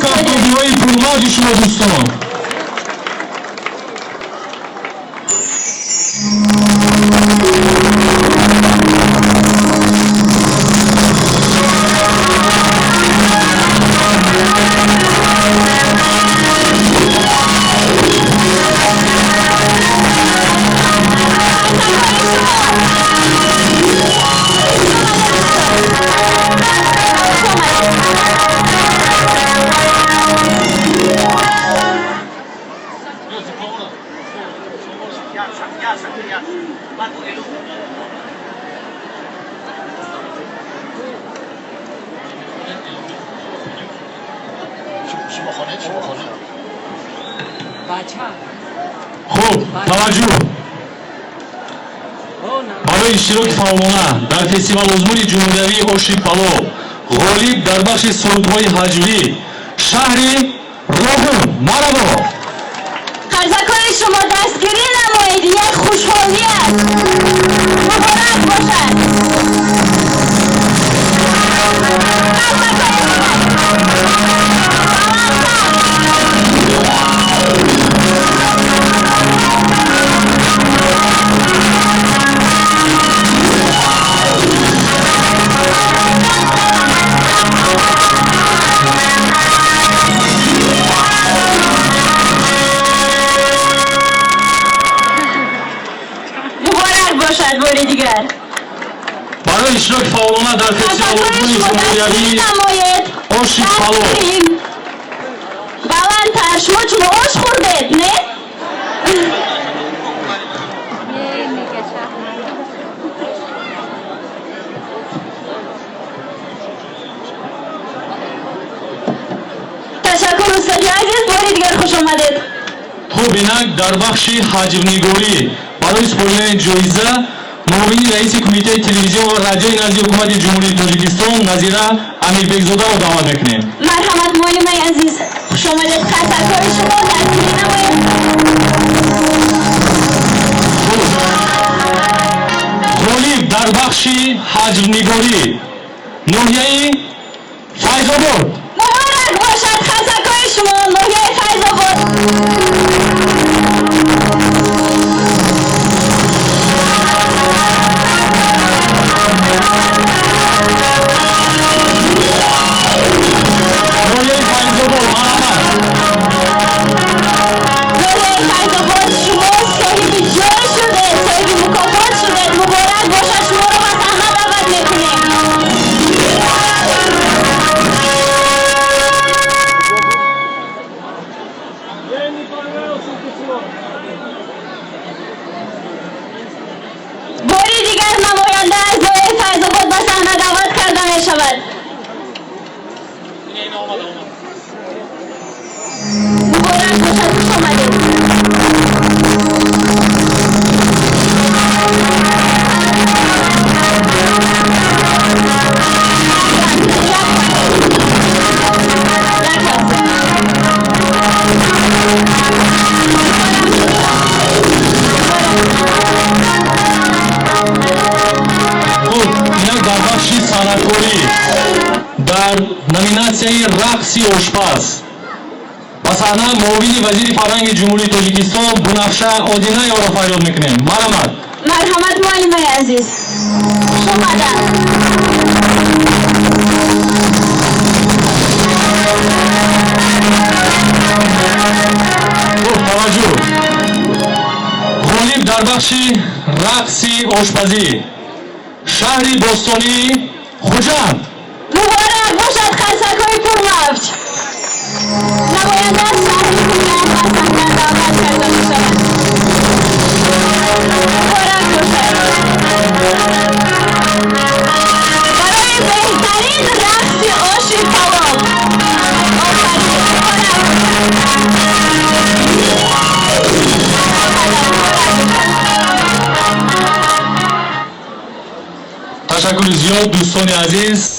کافتوریای پرماج شما دوستان. خوب توجه برای اشتراک فعالانه در فستیوال آزمون جمهوری اشک پالو غالب در بخش سرودهای هجوی شهر روغون مرحبا. قرضکای شما دستگیری نمایید، یک خوشحالی است. مبارک باشد. بار دیگر برای اشتراک فعالانه در فستیوال آزمون جمهوری اشک پالو بلندتر شما چون آش خوردید نه؟ تشکر استادی عزیز، بار دیگر خوش آمدید. خوب اینک در بخش حجم‌نگاری برای سپردن جایزه معاون رئیس کمیته تلویزیون و رادیو نزد حکومت جمهوری تاجیکستان نظیره امیربکزاده را دعوت میکنیم. مرحمت معلم عزیز، خوش آمدید. تشکر شما دستگیری نمایید. غالب در بخش حجم‌نگاری ناحیه فیض‌آباد. مبارک باشد. تشکر شما ناحیه فیض‌آباد. باری دیگر نماینده از ناحیه فیض‌آباد به صحنه دعوت کرده می شود. مبارک باشد. خوش آمدید. در نومیناسیای رقص آشپز و صحنه معاون وزیر فرهنگ جمهوری تاجیکستان بنفشه آدینه را فریاد میکنیم. مرحمت معلم عزیز، خوش آمدید. توجه غالب در بخش رقص آشپزی شهر باستانی خوجند. مبارک باشد. خرسکای پرموج نماینده از شهر خوجند به صحنه دعوت کرده می شود. مبارک باشد. برای بهترین رقص اشک پالو تشکر زیاد دوستان عزیز.